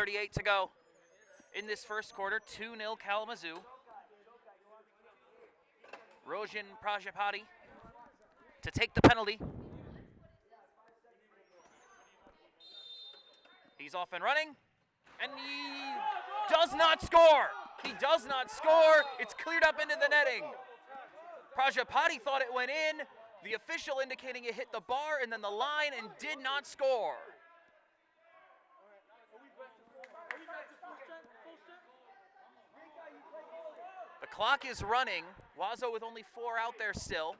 1:38 to go in this first quarter. 2-0 Kalamazoo. Rojan Prajapati to take the penalty. He's off and running, and he does not score. He does not score. It's cleared up into the netting. Prajapati thought it went in. The official indicating it hit the bar and then the line and did not score. The clock is running. Waza with only 4 out there still.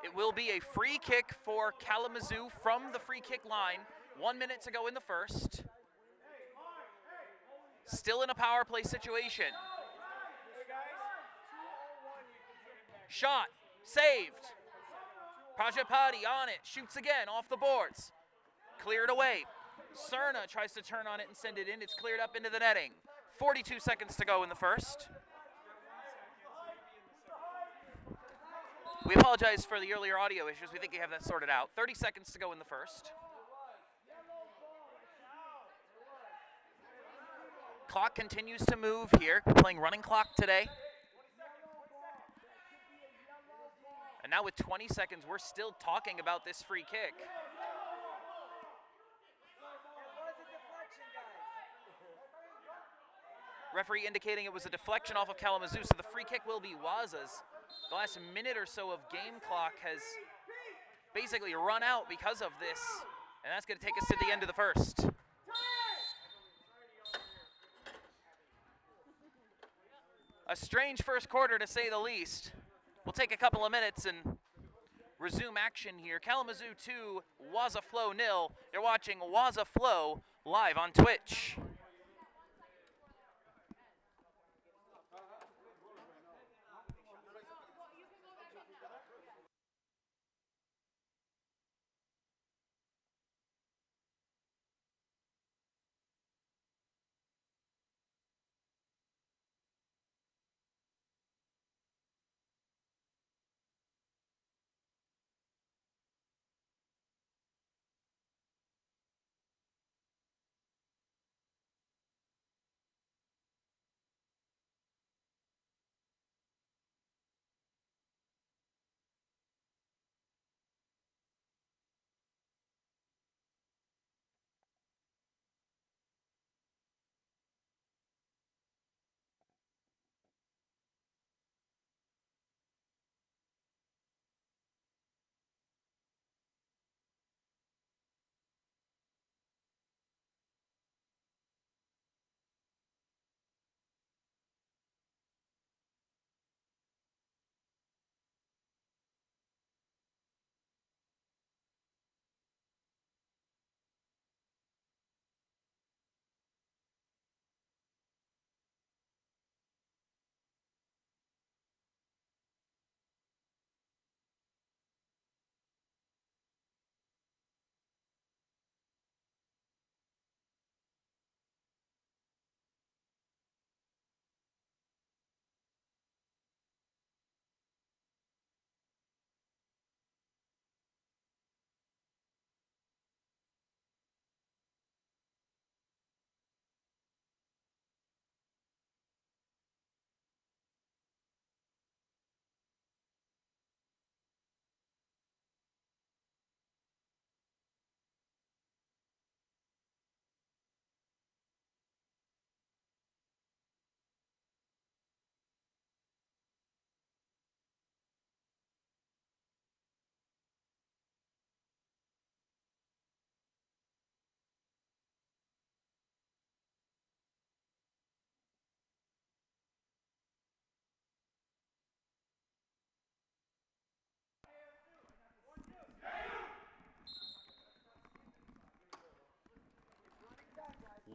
It will be a free kick for Kalamazoo from the free kick line. 1 minute to go in the first. Still in a power play situation. Shot, saved. Prajapati on it, shoots again off the boards. Cleared away. Cerna tries to turn on it and send it in. It's cleared up into the netting. 42 seconds to go in the first. We apologize for the earlier audio issues. We think we have that sorted out. 30 seconds to go in the first. Clock continues to move here. Playing running clock today. And now with 20 seconds, we're still talking about this free kick. Referee indicating it was a deflection off of Kalamazoo, so the free kick will be Waza's. The last minute or so of game clock has basically run out because of this, and that's going to take us to the end of the first. A strange first quarter, to say the least. We'll take a couple of minutes and resume action here. Kalamazoo 2, Waza Flow 0. You're watching Waza Flow live on Twitch.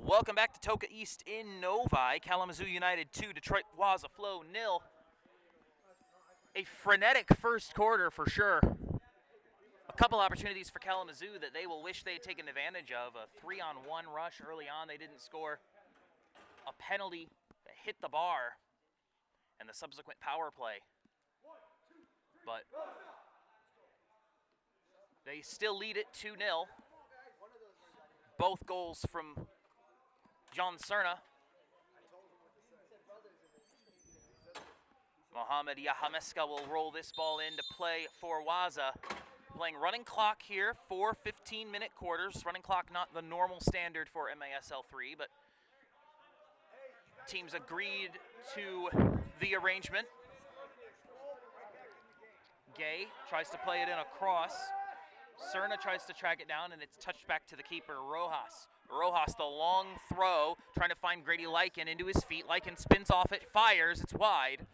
Welcome back to Toka East in Novi. Kalamazoo United 2, Detroit Waza Flow 0. A frenetic first quarter for sure. A couple opportunities for Kalamazoo that they will wish they had taken advantage of. A 3-on-1 rush early on, they didn't score. A penalty that hit the bar, and the subsequent power play. but they still lead it 2-0. Both goals from John Cerna. Mohamed Yahameska will roll this ball into play for Waza. Playing running clock here, 4 15-minute quarters. Running clock not the normal standard for MASL 3, but teams agreed to the arrangement. Gay tries to play it in across. Cerna tries to track it down, and it's touched back to the keeper, Rojas. Rojas, the long throw, trying to find Grady Lycan into his feet. Lycan spins off it, fires, it's wide.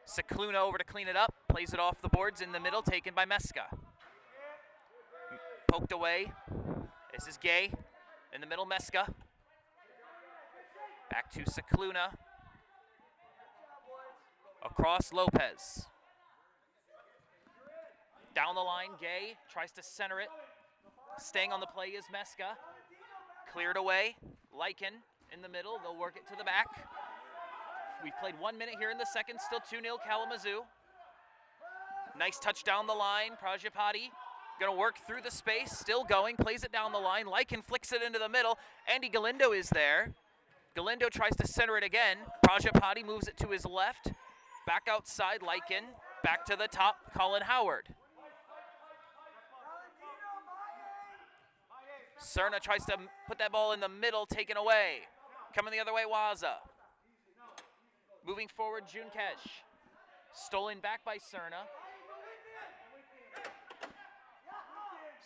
Cicluna over to clean it up, plays it off the boards in the middle, taken by Meska. Poked away. This is Gay. In the middle, Meska. Back to Cicluna. Across Lopez. Down the line, Gay tries to center it. Staying on the play is Meska. Cleared away. Lycan in the middle. They'll work it to the back. We've played 1 minute here in the second. Still 2-0 Kalamazoo. Nice touch down the line. Prajapati going to work through the space. Still going. Plays it down the line. Lycan flicks it into the middle. Andy Galindo is there. Galindo tries to center it again. Prajapati moves it to his left. Back outside. Lycan. Back to the top. Colin Howard. Cerna tries to put that ball in the middle, taken away. Coming the other way, Waza. Moving forward, Junkesh. Stolen back by Cerna.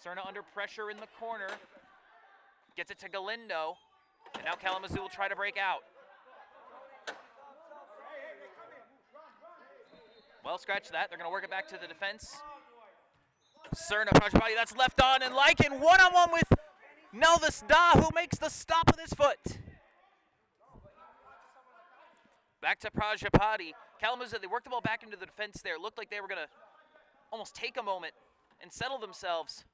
Cerna under pressure in the corner. Gets it to Galindo. And now Kalamazoo will try to break out. Well, scratch that. They're going to work it back to the defense. Cerna, Prajapati, that's left on, and Lycan one-on-one with Nelvis Da, who makes the stop with his foot. Back to Prajapati. Kalamazoo, they worked the ball back into the defense there. It looked like they were going to almost take a moment and settle themselves.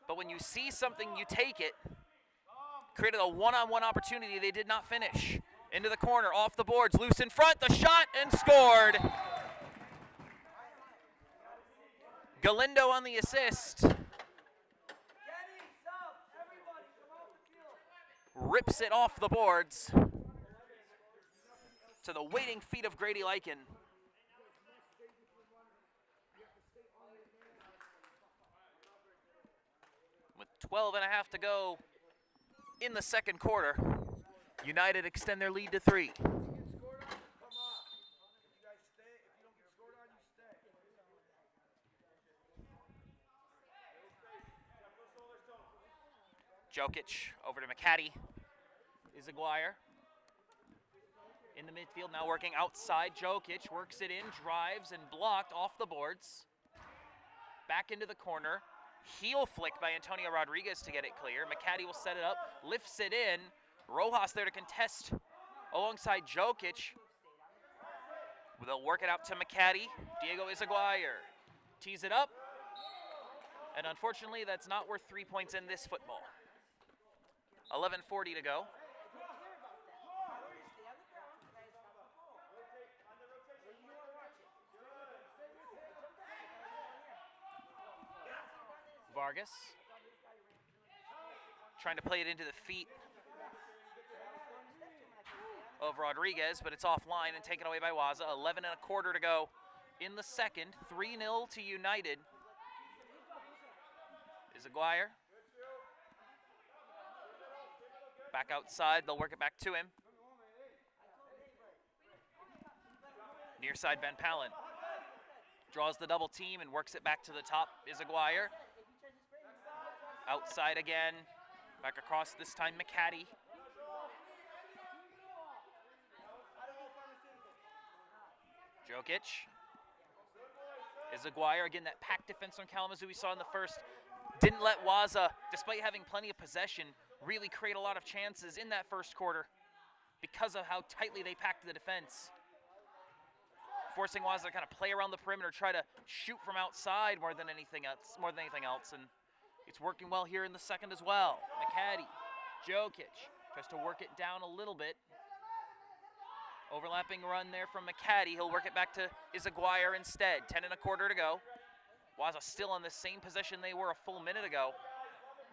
But when you see something, you take it. Created a one-on-one opportunity. They did not finish. Into the corner, off the boards, loose in front, the shot, and scored. Galindo on the assist. Rips it off the boards to the waiting feet of Grady Lycan. With 12 and a half to go in the second quarter, United extend their lead to 3. Jokic over to McCaddy. Izaguirre in the midfield, now working outside. Jokic works it in, drives, and blocked off the boards. Back into the corner. Heel flick by Antonio Rodriguez to get it clear. McCaddy will set it up, lifts it in. Rojas there to contest alongside Jokic. They'll work it out to McCaddy. Diego Izaguirre tees it up. And unfortunately, that's not worth 3 points in this football. 11:40 to go. Vargas trying to play it into the feet of Rodriguez, but it's offline and taken away by Waza. 11 and a quarter to go in the second. 3-0 to United. Izaguirre. Back outside, they'll work it back to him. Near side, Van Palen draws the double team and works it back to the top. Izaguirre. Outside again. Back across, this time McCaddy. Jokic. Izaguirre, again, that packed defense on Kalamazoo we saw in the first. Didn't let Waza, despite having plenty of possession, really create a lot of chances in that first quarter because of how tightly they packed the defense. Forcing Waza to kind of play around the perimeter, try to shoot from outside more than anything else. And it's working well here in the second as well. McCaddy, Jokic tries to work it down a little bit. Overlapping run there from McCaddy. He'll work it back to Izaguirre instead. 10 1/4 to go. Waza still in the same position they were a full minute ago.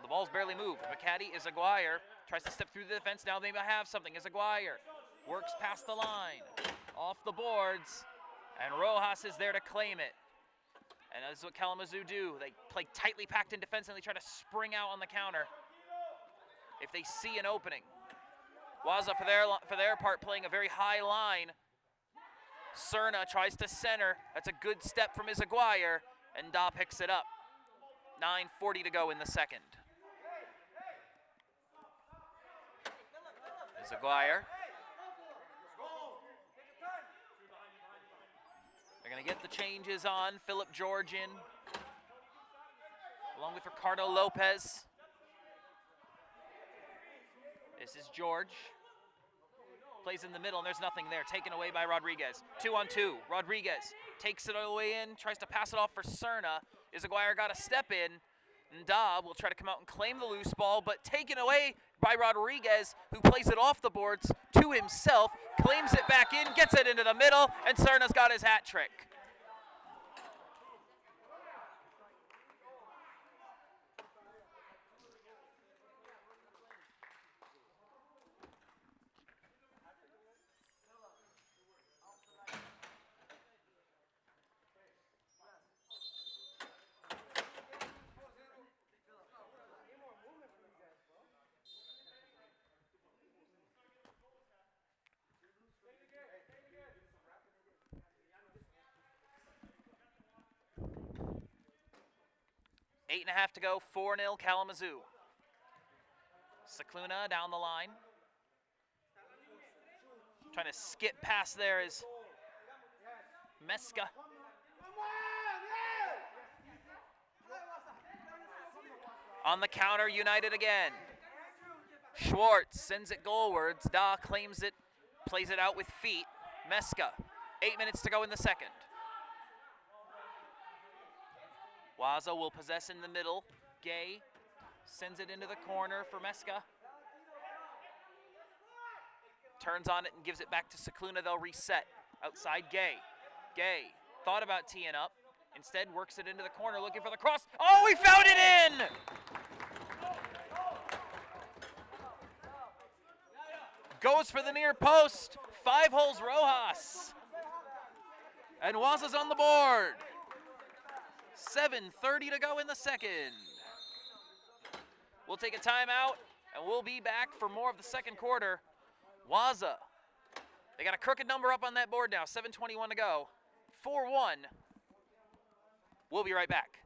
The ball's barely moved. McCaddy, Izaguirre tries to step through the defense. Now they might have something. Izaguirre works past the line, off the boards, and Rojas is there to claim it. And this is what Kalamazoo do. They play tightly packed in defense and they try to spring out on the counter if they see an opening. Waza, for their part, playing a very high line. Cerna tries to center. That's a good step from Izaguirre, and Da picks it up. 9:40 to go in the second. Izaguirre. They're going to get the changes on. Philip George in, along with Ricardo Lopez. This is George. Plays in the middle, and there's nothing there. Taken away by Rodriguez. 2-on-2. Rodriguez takes it all the way in, tries to pass it off for Cerna. Izaguirre got a step in. Nda will try to come out and claim the loose ball, but taken away by Rodriguez, who plays it off the boards to himself, claims it back in, gets it into the middle, and Cerna's got his hat trick. Eight and a half to go, 4-0 Kalamazoo. Cicluna down the line. Trying to skip past there is Mesca. On the counter, United again. Schwartz sends it goalwards. Da claims it, plays it out with feet. Mesca, 8 minutes to go in the second. Waza will possess in the middle. Gay sends it into the corner for Mesca. Turns on it and gives it back to Cicluna. They'll reset. Outside Gay. Gay thought about teeing up. Instead works it into the corner looking for the cross. Oh, he found it in! Goes for the near post. 5 holes Rojas. And Waza's on the board. 7:30 to go in the second. We'll take a timeout, and we'll be back for more of the second quarter. Waza, they got a crooked number up on that board now, 7:21 to go. 4-1. We'll be right back.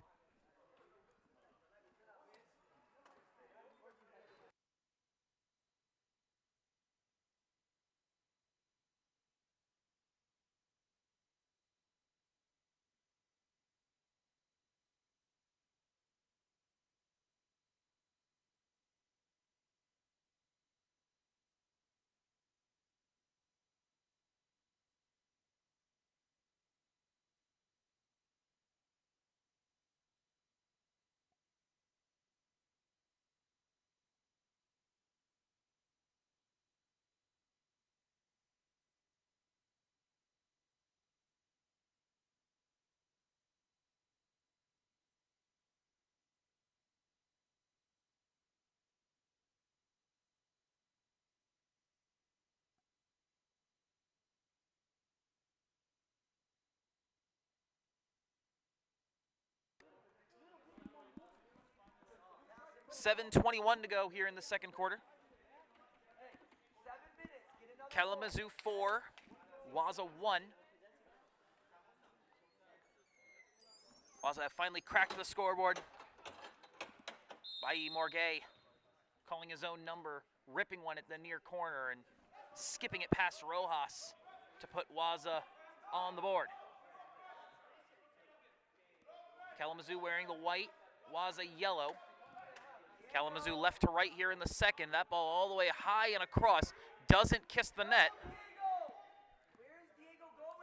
$7:21 to go here in the second quarter. Kalamazoo 4, Waza 1. Waza have finally cracked the scoreboard. Bailly Morgay calling his own number, ripping one at the near corner and skipping it past Rojas to put Waza on the board. Kalamazoo wearing the white, Waza yellow. Kalamazoo left to right here in the second. That ball all the way high and across. Doesn't kiss the net.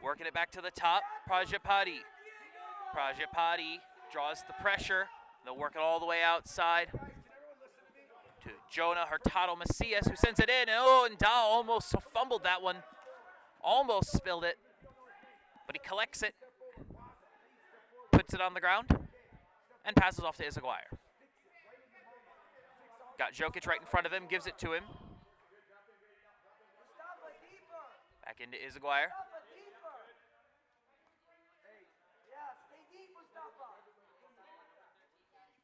Working it back to the top, Prajapati. Prajapati draws the pressure. They'll work it all the way outside to Jonah Hurtado Macias, who sends it in. Oh, and Dow almost fumbled that one. Almost spilled it, but he collects it, puts it on the ground, and passes off to Izaguirre. Got Jokic right in front of him, gives it to him. Back into Izaguirre.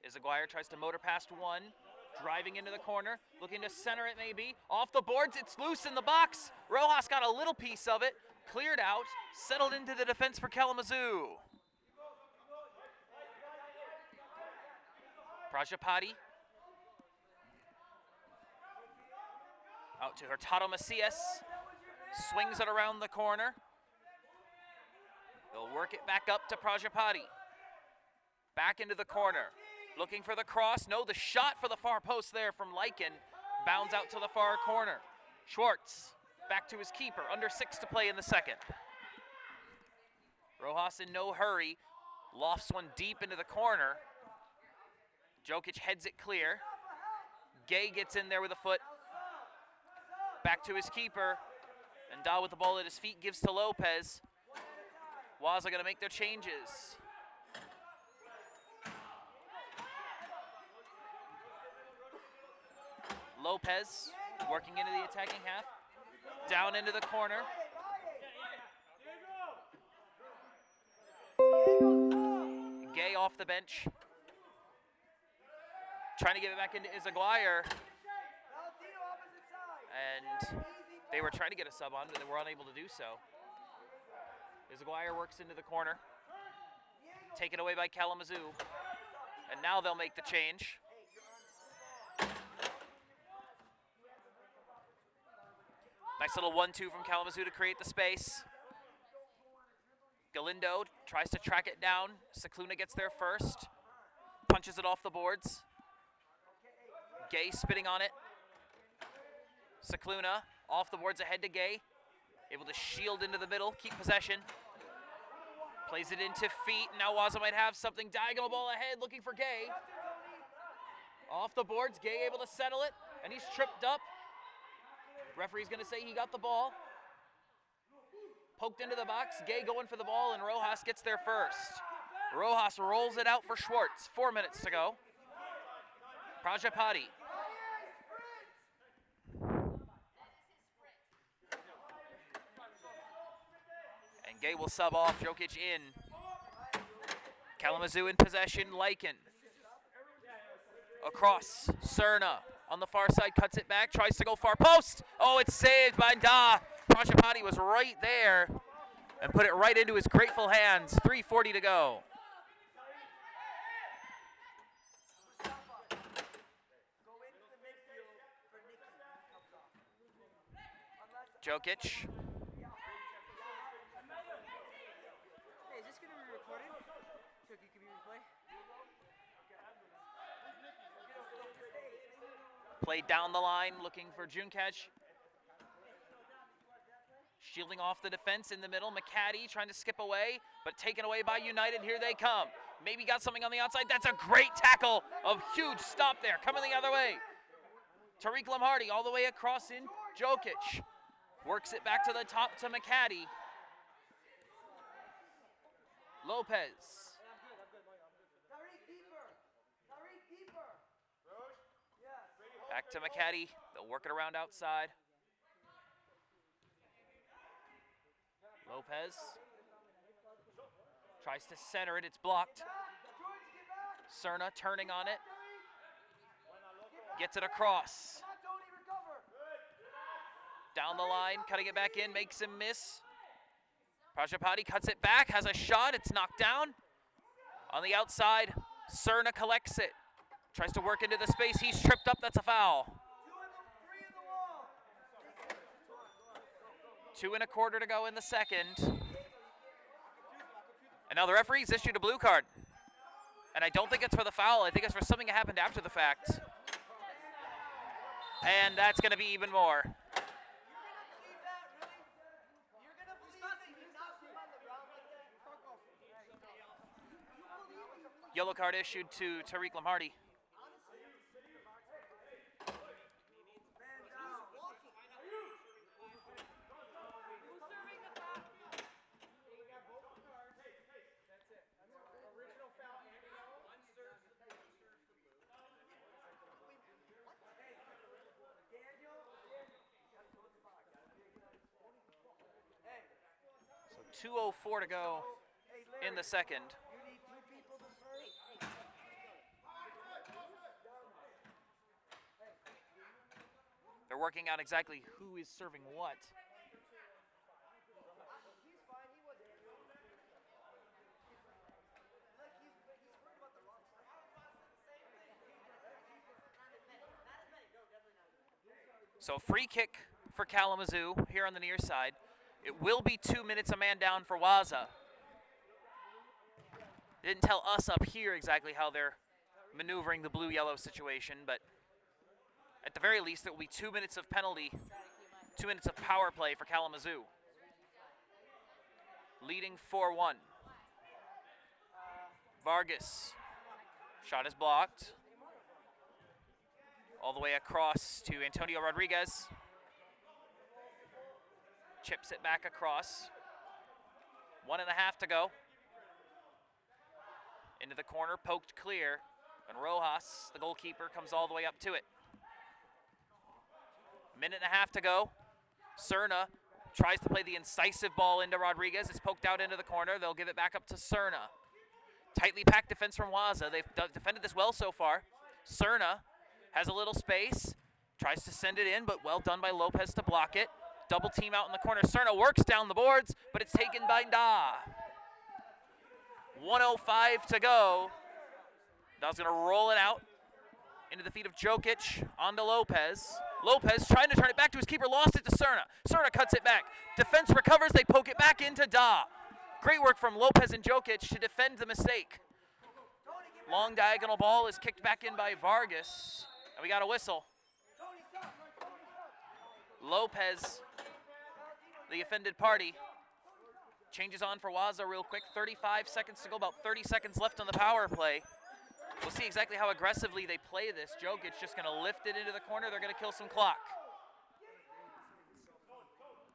Izaguirre tries to motor past one, driving into the corner, looking to center it maybe. Off the boards, it's loose in the box. Rojas got a little piece of it, cleared out, settled into the defense for Kalamazoo. Prajapati. Out to Hurtado Macias. Swings it around the corner. They'll work it back up to Prajapati. Back into the corner. Looking for the cross. No, the shot for the far post there from Lycan. Bounds out to the far corner. Schwartz back to his keeper. Under 6 to play in the second. Rojas in no hurry. Lofts one deep into the corner. Jokic heads it clear. Gay gets in there with a foot. Back to his keeper. And Dahl with the ball at his feet gives to Lopez. Waza going to make their changes. Lopez working into the attacking half. Down into the corner. Gay off the bench. Trying to give it back into Izaguirre. And they were trying to get a sub on, but they were unable to do so. Izaguirre works into the corner. Taken away by Kalamazoo. And now they'll make the change. Nice little 1-2 from Kalamazoo to create the space. Galindo tries to track it down. Cicluna gets there first. Punches it off the boards. Gay spitting on it. Cicluna off the boards ahead to Gay. Able to shield into the middle, keep possession. Plays it into feet. Now Waza might have something. Diagonal ball ahead, looking for Gay. Off the boards, Gay able to settle it, and he's tripped up. Referee's gonna say he got the ball. Poked into the box, Gay going for the ball, and Rojas gets there first. Rojas rolls it out for Schwartz. 4 minutes to go. Prajapati. And Gay will sub off, Jokic in. Kalamazoo in possession, Lycan. Across, Cerna on the far side, cuts it back, tries to go far post. Oh, it's saved by Da. Prajapati was right there and put it right into his grateful hands. 3:40 to go. Jokic. Hey, is this going to be recorded? So it can be replayed? Played down the line, looking for Junkac. Shielding off the defense in the middle. McCaddy trying to skip away, but taken away by United. Here they come. Maybe got something on the outside. That's a great tackle. A huge stop there. Coming the other way. Tariq Lamhardy all the way across in. Jokic works it back to the top to McCaddy. Lopez. Back to McCaddy. They'll work it around outside. Lopez tries to center it. It's blocked. Cerna turning on it. Gets it across. Down the line, cutting it back in, makes him miss. Prajapati cuts it back, has a shot. It's knocked down. On the outside, Cerna collects it. Tries to work into the space. He's tripped up. That's a foul. 2 1/4 to go in the second. And now the referee's issued a blue card. And I don't think it's for the foul. I think it's for something that happened after the fact. And that's going to be even more. Yellow card issued to Tariq Lamhardy. 2:04 to go in the second. You need 2 people to serve. They're working out exactly who is serving what. He's fine. He wasn't. Like he's worried about the wrong stuff. So free kick for Kalamazoo here on the near side. It will be 2 minutes, a man down for Waza. They didn't tell us up here exactly how they're maneuvering the blue-yellow situation, but at the very least, it will be 2 minutes of penalty, 2 minutes of power play for Kalamazoo. Leading 4-1. Vargas. Shot is blocked. All the way across to Antonio Rodriguez. Chips it back across. 1.5 to go. Into the corner, poked clear. And Rojas, the goalkeeper, comes all the way up to it. 1.5 to go. Serna tries to play the incisive ball into Rodriguez. It's poked out into the corner. They'll give it back up to Serna. Tightly packed defense from Waza. They've defended this well so far. Serna has a little space. Tries to send it in, but well done by Lopez to block it. Double team out in the corner. Serna works down the boards, but it's taken by Da. 1:05 to go. Da's going to roll it out into the feet of Jokic, onto Lopez. Lopez trying to turn it back to his keeper, lost it to Serna. Serna cuts it back. Defense recovers, they poke it back into Da. Great work from Lopez and Jokic to defend the mistake. Long diagonal ball is kicked back in by Vargas, and we got a whistle. Lopez, the offended party, changes on for Waza real quick. 35 seconds to go, about 30 seconds left on the power play. We'll see exactly how aggressively they play this. Jokic just going to lift it into the corner. They're going to kill some clock.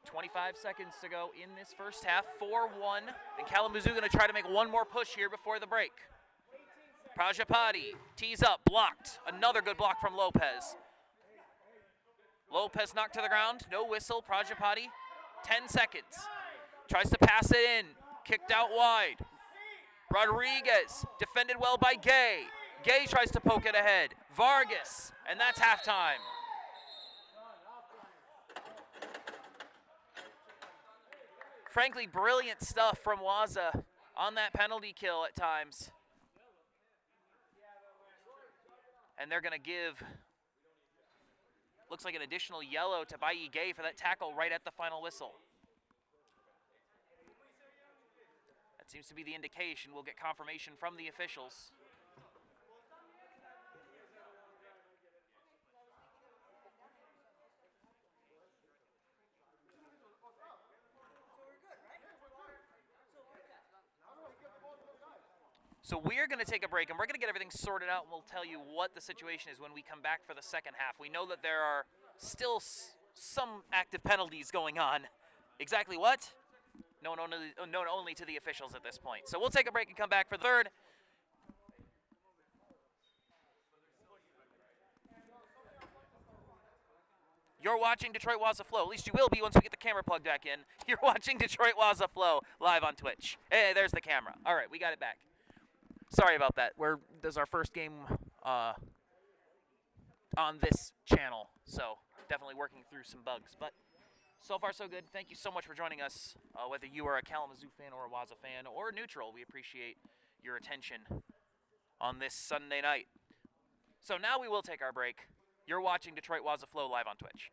25 seconds to go in this first half. 4-1. And Kalamazoo going to try to make one more push here before the break. Prajapati tees up, blocked. Another good block from Lopez. Lopez knocked to the ground. No whistle. Prajapati, 10 seconds. Tries to pass it in. Kicked out wide. Rodriguez, defended well by Gay. Gay tries to poke it ahead. Vargas, and that's halftime. Frankly, brilliant stuff from Waza on that penalty kill at times. And they're going to give, looks like an additional yellow to Bayi Gay for that tackle right at the final whistle. That seems to be the indication. We'll get confirmation from the officials. So we're going to take a break, and we're going to get everything sorted out, and we'll tell you what the situation is when we come back for the second half. We know that there are still some active penalties going on. Exactly what? Known only to the officials at this point. So we'll take a break and come back for the third. You're watching Detroit Waza Flow. At least you will be once we get the camera plugged back in. You're watching Detroit Waza Flow live on Twitch. Hey, there's the camera. All right, we got it back. Sorry about that. This is our first game on this channel, so definitely working through some bugs. But so far, so good. Thank you so much for joining us, whether you are a Kalamazoo fan or a Waza fan or neutral. We appreciate your attention on this Sunday night. So now we will take our break. You're watching Detroit Waza Flow live on Twitch.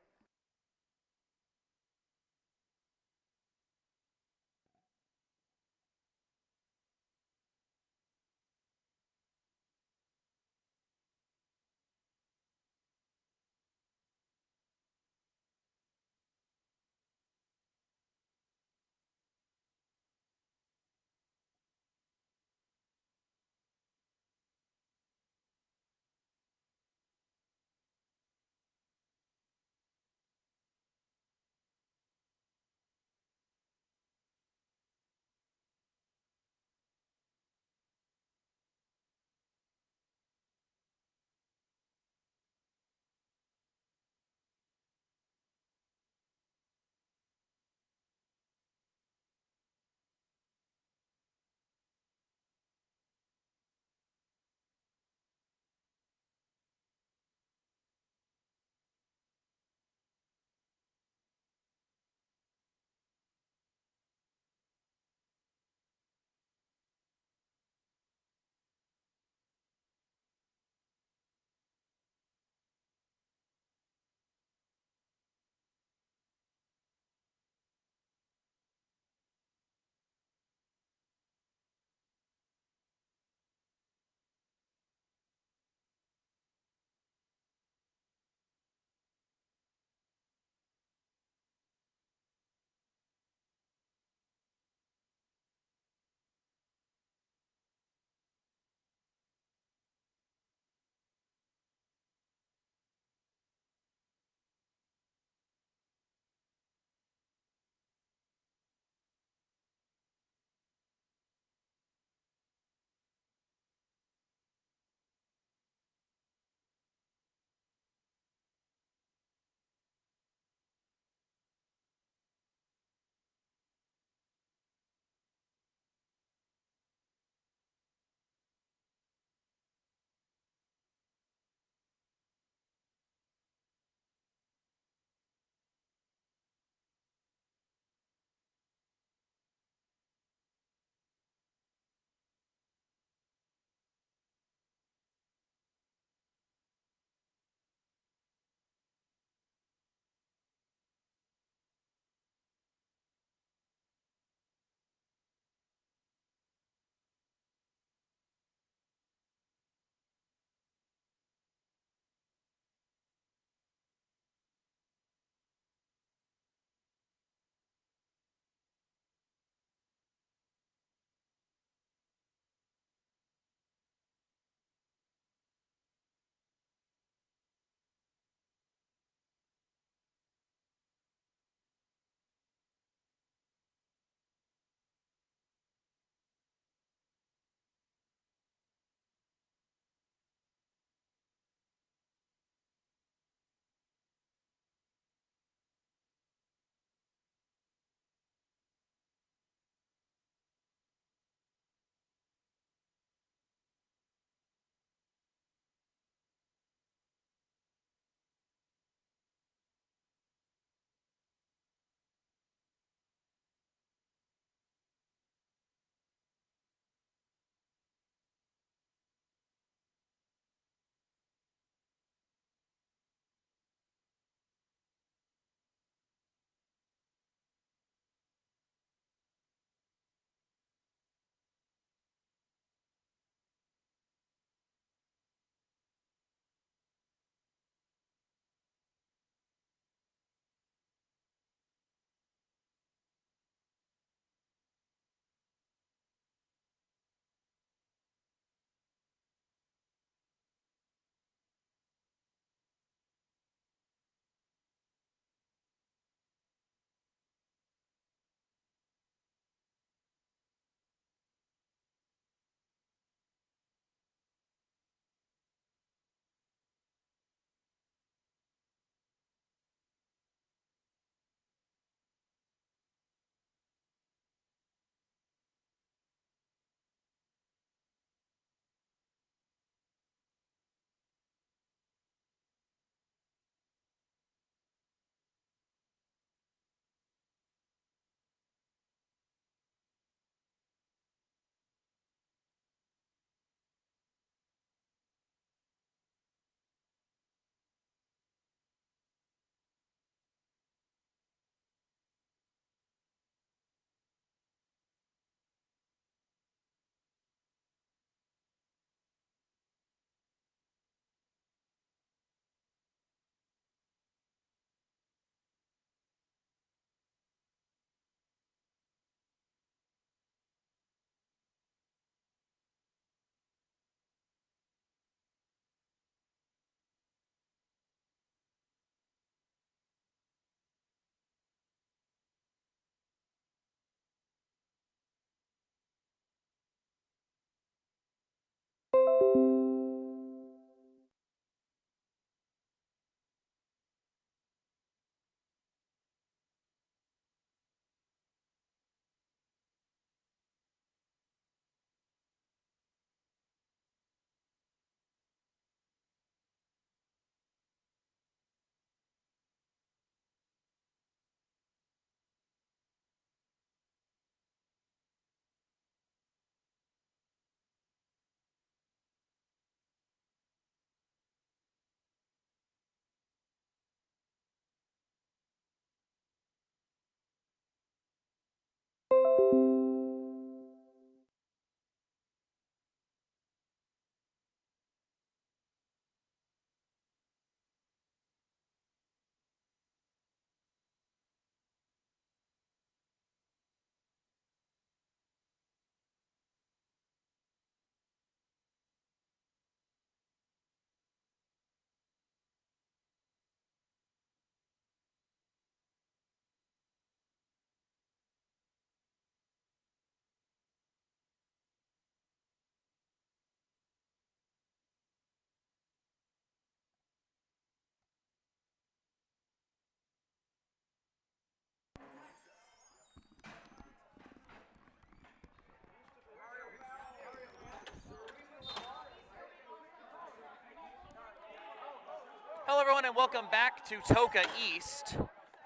everyone, and welcome back to Toka East.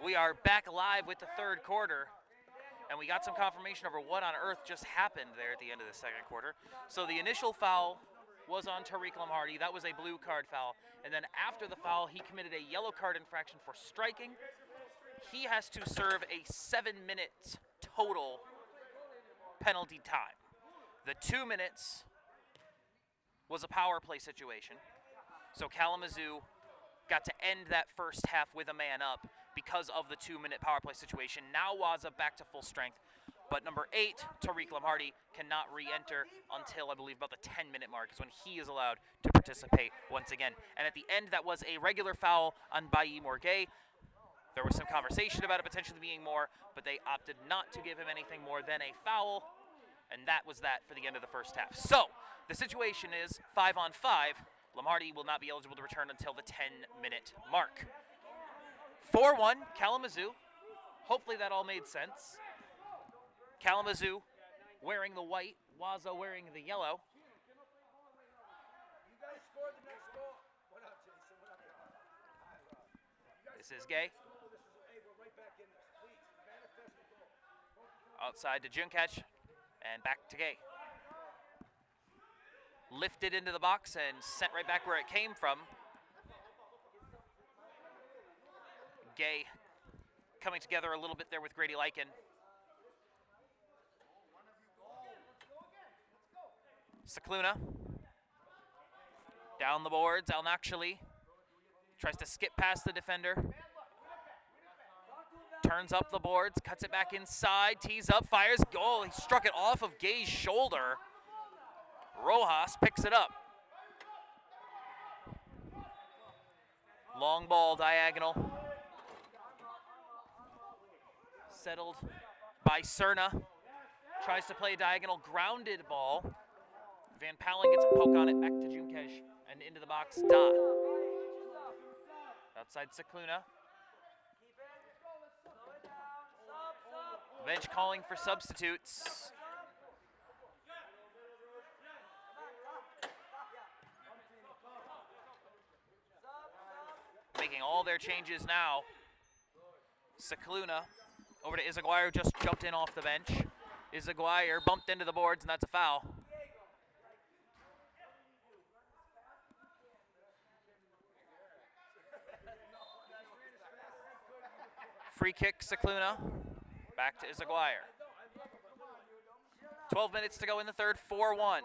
We are back live with the third quarter, and we got some confirmation over what on earth just happened there at the end of the second quarter. So the initial foul was on Tariq Lamhardy. That was a blue card foul. And then after the foul, he committed a yellow card infraction for striking. He has to serve a 7-minute total penalty time. The 2 minutes was a power play situation. So Kalamazoo got to end that first half with a man up because of the 2-minute power play situation. Now Waza back to full strength. But number 8, Tariq Lamhardy, cannot re-enter until, I believe, about the 10-minute mark is when he is allowed to participate once again. And at the end, that was a regular foul on Bailly Morgay. There was some conversation about it potentially being more, but they opted not to give him anything more than a foul. And that was that for the end of the first half. So the situation is 5-on-5. Lamhardy will not be eligible to return until the 10-minute mark. 4-1, Kalamazoo. Hopefully that all made sense. Kalamazoo wearing the white, Waza wearing the yellow. This is Gay. Outside to Junkach, and back to Gay. Lifted into the box and sent right back where it came from. Gay coming together a little bit there with Grady Lykin. Cicluna. Down the boards, Al-Nakshali tries to skip past the defender. Turns up the boards, cuts it back inside, tees up, fires, goal. He struck it off of Gay's shoulder. Rojas picks it up. Long ball diagonal. Settled by Cerna. Tries to play a diagonal grounded ball. Van Palen gets a poke on it, back to Junkaj and into the box. Da. Outside Cicluna. Bench calling for substitutes. Making all their changes now. Cicluna over to Izaguirre, just jumped in off the bench. Izaguirre bumped into the boards, and that's a foul. Free kick, Cicluna. Back to Izaguirre. 12 minutes to go in the third, 4-1.